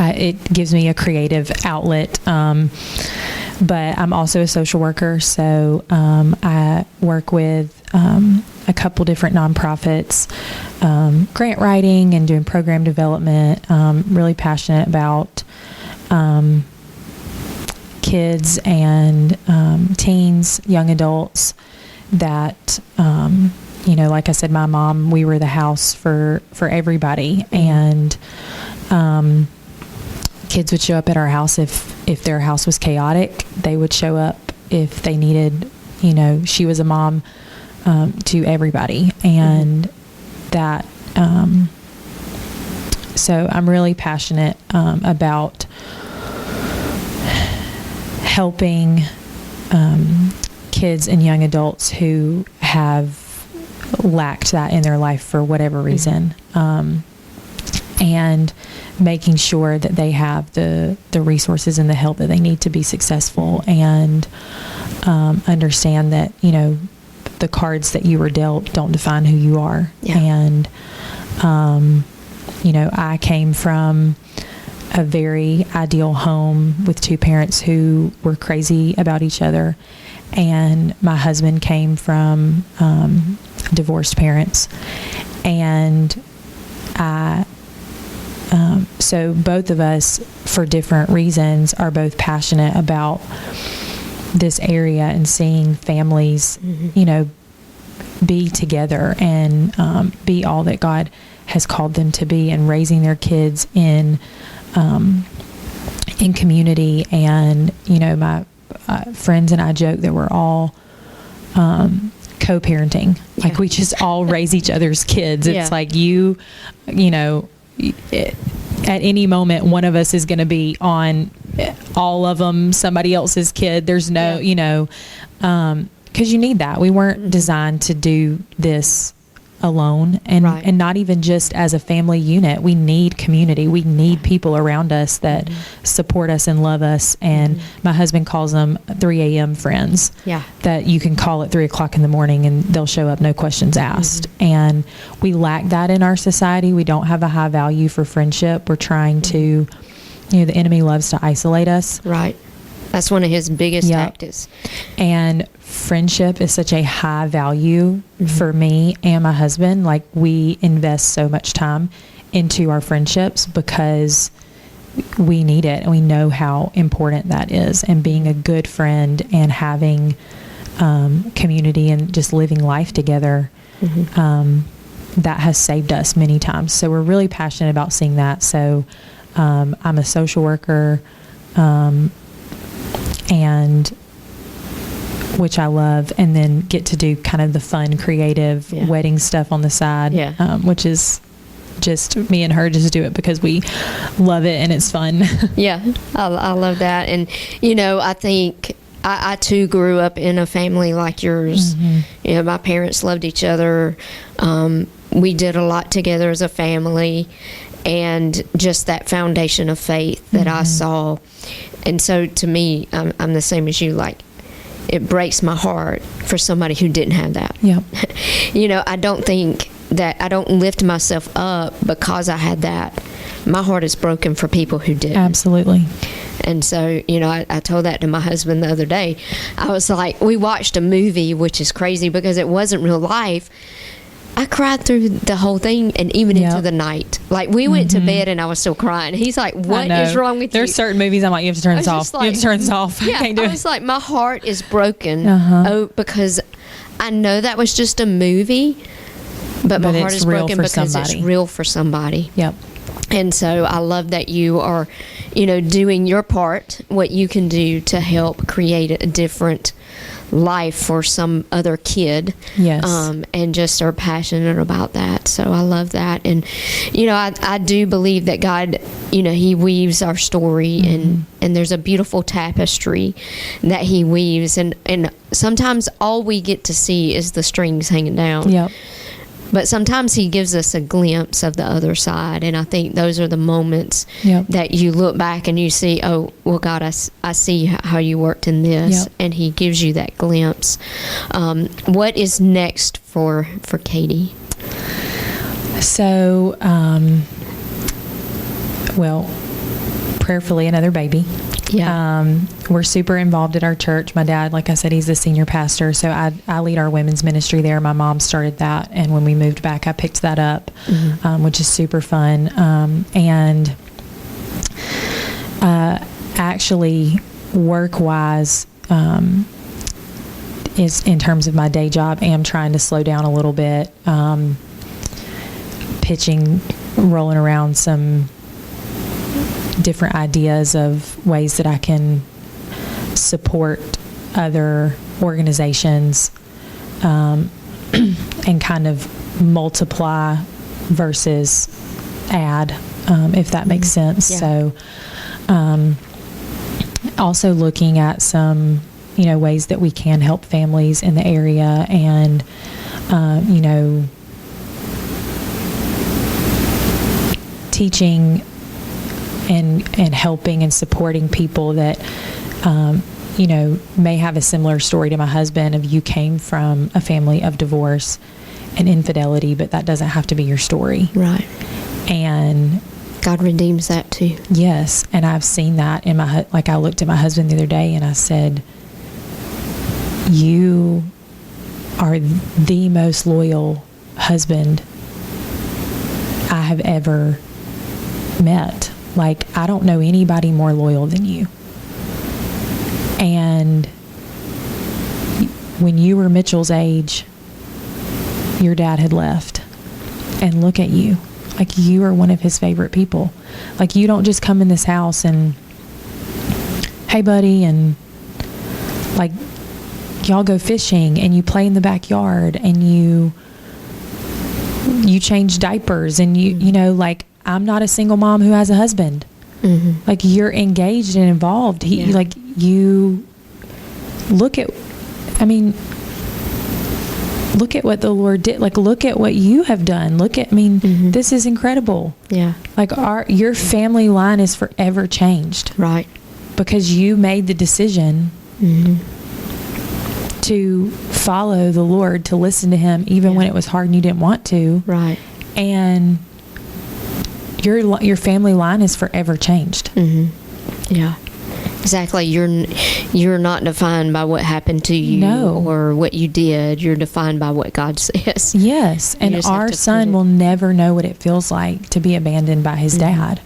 It gives me a creative outlet, but I'm also a social worker, so I work with a couple different nonprofits, grant writing and doing program development. Really passionate about kids and teens, young adults that, like I said, my mom, we were the house for everybody. And kids would show up at our house if their house was chaotic. They would show up if they needed, she was a mom to everybody. And that, so I'm really passionate about helping kids and young adults who have lacked that in their life for whatever reason, and making sure that they have the resources and the help that they need to be successful, and understand that the cards that you were dealt don't define who you are. And I came from a very ideal home with two parents who were crazy about each other, and my husband came from divorced parents, and so both of us, for different reasons, are both passionate about this area and seeing families be together and be all that God has called them to be, and raising their kids in community. And my friends and I joke that we're all co-parenting. Like we just all raise each other's kids. It's like at any moment one of us is going to be on all of them, somebody else's kid. There's no because you need that. We weren't designed to do this alone, and not even just as a family unit. We need community. We need people around us that support us and love us. And my husband calls them 3 a.m. friends. That you can call at 3 o'clock in the morning and they'll show up, no questions asked. And we lack that in our society. We don't have a high value for friendship. We're trying to, the enemy loves to isolate us. That's one of his biggest tactics. And friendship is such a high value for me and my husband. Like, we invest so much time into our friendships because we need it, and we know how important that is. And being a good friend and having community and just living life together, that has saved us many times. So we're really passionate about seeing that. So I'm a social worker, and which I love, and then get to do kind of the fun, creative wedding stuff on the side, which is just me and her just do it because we love it and it's fun. I love that. And, I think I too grew up in a family like yours. My parents loved each other. We did a lot together as a family, and just that foundation of faith that I saw. And so to me, I'm the same as you. Like, it breaks my heart for somebody who didn't have that. I don't think that I don't lift myself up because I had that. My heart is broken for people who didn't. Absolutely. And so, I told that to my husband the other day. I was like, we watched a movie, which is crazy because it wasn't real life. I cried through the whole thing and even into the night. Like, we went to bed and I was still crying. He's like, what is wrong with you? There's certain movies I'm like, you have to turn this off. You have to turn this off. I was like, my heart is broken because I know that was just a movie, but my heart is broken because it's real for somebody. And so I love that you are, doing your part, what you can do to help create a different life for some other kid. Yes. And just are passionate about that. So I love that. And, I do believe that God, he weaves our story, and there's a beautiful tapestry that he weaves. And sometimes all we get to see is the strings hanging down. Yep. But sometimes he gives us a glimpse of the other side. And I think those are the moments that you look back and you see, oh, well, God, I see how you worked in this. Yep. And he gives you that glimpse. What is next for Katie? So, prayerfully, another baby. Yeah. We're super involved at our church. My dad, like I said, he's the senior pastor, so I lead our women's ministry there. My mom started that, and when we moved back, I picked that up, which is super fun. And actually, work-wise, is in terms of my day job, am trying to slow down a little bit, pitching, rolling around some different ideas of ways that I can support other organizations, and kind of multiply versus add, if that makes sense. Yeah. So, also looking at some, ways that we can help families in the area, and, teaching and helping and supporting people that, may have a similar story to my husband of you came from a family of divorce and infidelity, but that doesn't have to be your story. Right. And God redeems that too. Yes. And I've seen that in I looked at my husband the other day and I said, you are the most loyal husband I have ever met. Like, I don't know anybody more loyal than you. And when you were Mitchell's age, your dad had left. And look at you. Like, you are one of his favorite people. Like, you don't just come in this house and, hey, buddy, and, like, y'all go fishing and you play in the backyard and you change diapers and like, I'm not a single mom who has a husband. Mm-hmm. Like, you're engaged and involved. You look at what the Lord did. Like, look at what you have done. This is incredible. Yeah. Like, your family line is forever changed. Right. Because you made the decision to follow the Lord, to listen to him, even when it was hard and you didn't want to. Right. And your family line is forever changed. Mm-hmm. Yeah. Exactly. You're not defined by what happened to you or what you did. You're defined by what God says. Yes. And our son will never know what it feels like to be abandoned by his dad,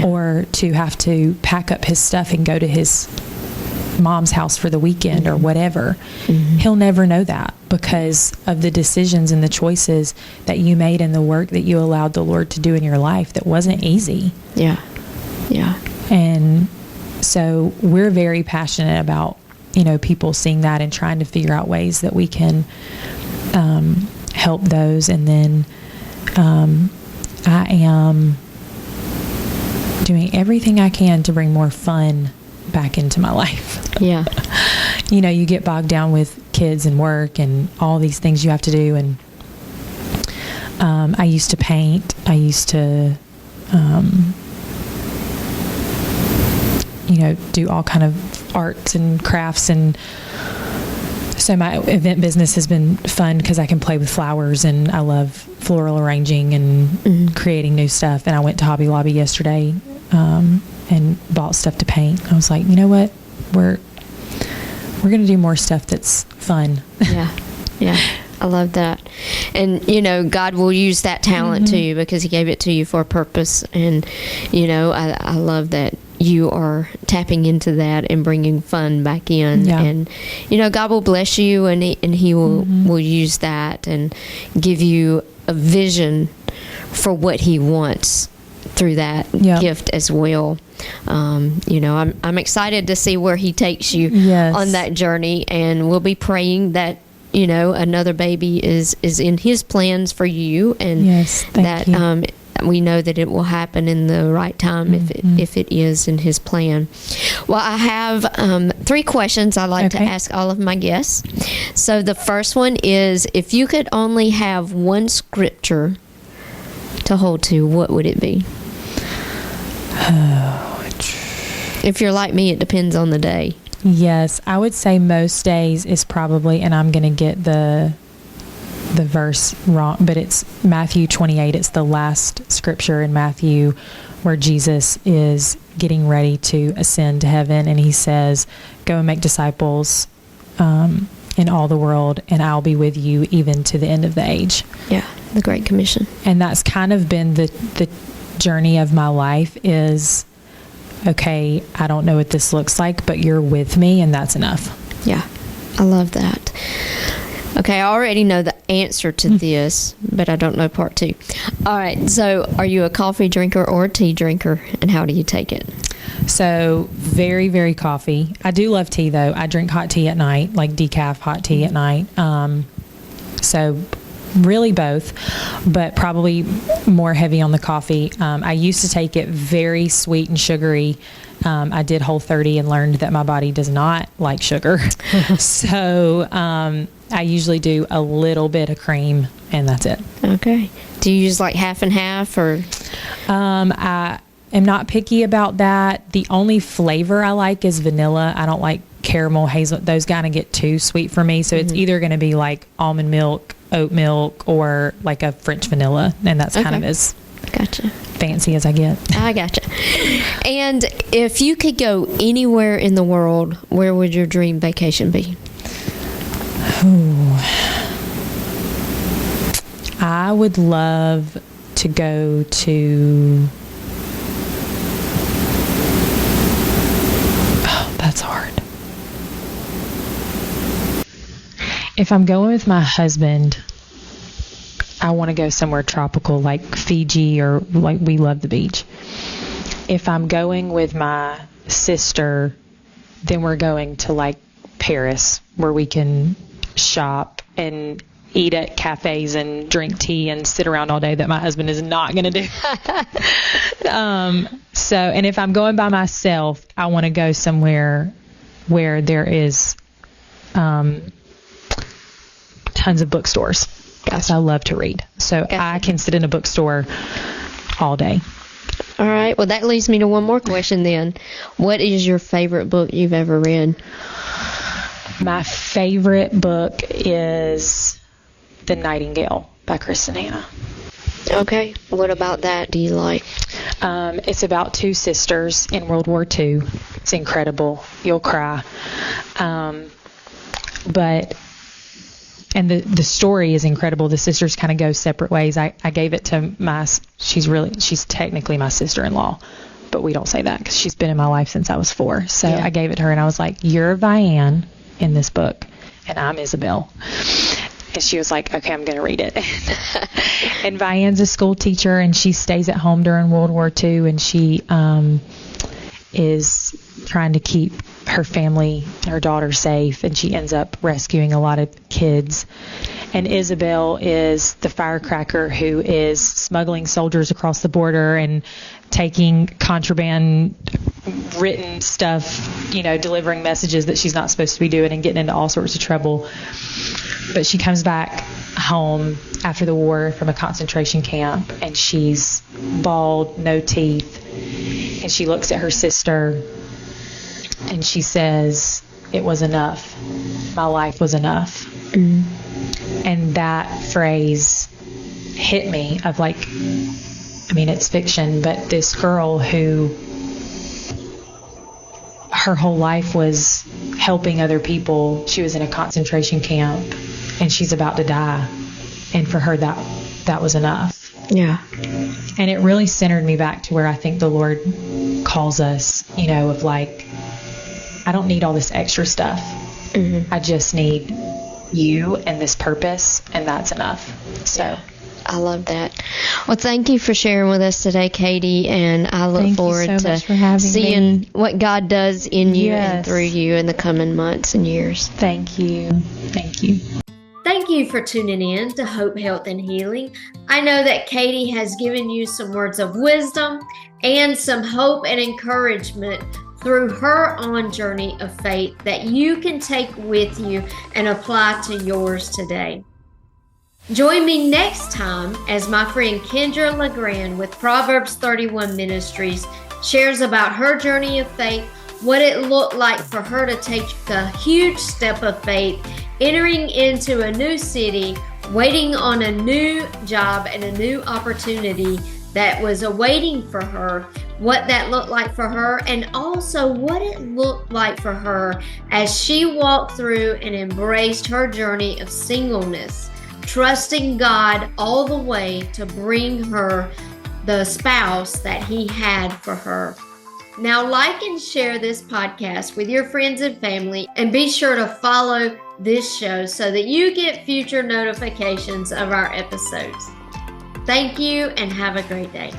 or to have to pack up his stuff and go to his mom's house for the weekend or whatever. Mm-hmm. He'll never know that because of the decisions and the choices that you made and the work that you allowed the Lord to do in your life that wasn't easy. Yeah. Yeah. And so we're very passionate about, people seeing that and trying to figure out ways that we can help those. And then I am doing everything I can to bring more fun back into my life. Yeah. You get bogged down with kids and work and all these things you have to do. And I used to paint. I used to do all kind of arts and crafts, and so my event business has been fun because I can play with flowers and I love floral arranging and creating new stuff. And I went to Hobby Lobby yesterday and bought stuff to paint. I was like, you know what, we're going to do more stuff that's fun. Yeah. I love that. And, God will use that talent too, because he gave it to you for a purpose. And, I love that you are tapping into that and bringing fun back in. Yeah. And, God will bless you, and he will use that and give you a vision for what he wants through that gift as well. I'm excited to see where he takes you on that journey, and we'll be praying that another baby is in his plans for you, and that we know that it will happen in the right time if it is in his plan. Well, I have 3 questions I like to ask all of my guests. So the first one is, if you could only have one scripture to hold to, what would it be? If you're like me, it depends on the day. Yes, I would say most days is probably, and I'm going to get the verse wrong, but it's Matthew 28. It's the last scripture in Matthew where Jesus is getting ready to ascend to heaven, and he says, "Go and make disciples in all the world, and I'll be with you even to the end of the age." Yeah, the Great Commission. And that's kind of been the journey of my life is, okay, I don't know what this looks like, but you're with me, and that's enough. Yeah, I love that. Okay, I already know the answer to this, but I don't know part 2. All right, so are you a coffee drinker or a tea drinker, and how do you take it? So very, very coffee. I do love tea, though. I drink hot tea at night, like decaf hot tea at night. So really both, but probably more heavy on the coffee. I used to take it very sweet and sugary. I did Whole30 and learned that my body does not like sugar. So I usually do a little bit of cream, and that's it. Okay. Do you use like half and half, or? I am not picky about that. The only flavor I like is vanilla. I don't like caramel, hazel. Those kind of get too sweet for me. So it's either going to be like almond milk, oat milk, or like a French vanilla, and that's kind of as fancy as I get. I gotcha. And if you could go anywhere in the world, where would your dream vacation be? I would love to go to... Oh, that's hard. If I'm going with my husband, I want to go somewhere tropical, like Fiji, or like, we love the beach. If I'm going with my sister, then we're going to like Paris, where we can shop and eat at cafes and drink tea and sit around all day, that my husband is not going to do. And if I'm going by myself, I want to go somewhere where there is tons of bookstores. Because I love to read. So I can sit in a bookstore all day. All right. Well, that leads me to one more question then. What is your favorite book you've ever read? My favorite book is The Nightingale by Kristen Hanna. Okay. What about that do you like? It's about 2 sisters in World War II. It's incredible. You'll cry. And the story is incredible. The sisters kind of go separate ways. I gave it to she's technically my sister-in-law, but we don't say that because she's been in my life since I was 4. So I gave it to her, and I was like, "You're Vianne in this book, and I'm Isabel." And she was like, "Okay, I'm going to read it." And Vianne's a school teacher, and she stays at home during World War II, and she is trying to keep her family, her daughter, safe, and she ends up rescuing a lot of kids. And Isabel is the firecracker who is smuggling soldiers across the border and taking contraband written stuff, delivering messages that she's not supposed to be doing, and getting into all sorts of trouble. But she comes back home after the war from a concentration camp, and she's bald, no teeth, and she looks at her sister and she says, "It was enough. My life was enough." And that phrase hit me of like, it's fiction, but this girl who her whole life was helping other people. She was in a concentration camp, and she's about to die. And for her, that was enough. Yeah. And it really centered me back to where I think the Lord calls us, of like, I don't need all this extra stuff. I just need you and this purpose, and that's enough. So I love that. Well, thank you for sharing with us today, Katie, and I look forward to seeing what God does in you and through you in the coming months and years. Thank you. Thank you. Thank you for tuning in to Hope, Health, and Healing. I know that Katie has given you some words of wisdom and some hope and encouragement through her own journey of faith that you can take with you and apply to yours today. Join me next time as my friend Kendra LeGrand with Proverbs 31 Ministries shares about her journey of faith, what it looked like for her to take the huge step of faith, entering into a new city, waiting on a new job and a new opportunity that was awaiting for her, what that looked like for her, and also what it looked like for her as she walked through and embraced her journey of singleness, trusting God all the way to bring her the spouse that He had for her. Now, like and share this podcast with your friends and family, and be sure to follow this show so that you get future notifications of our episodes. Thank you and have a great day.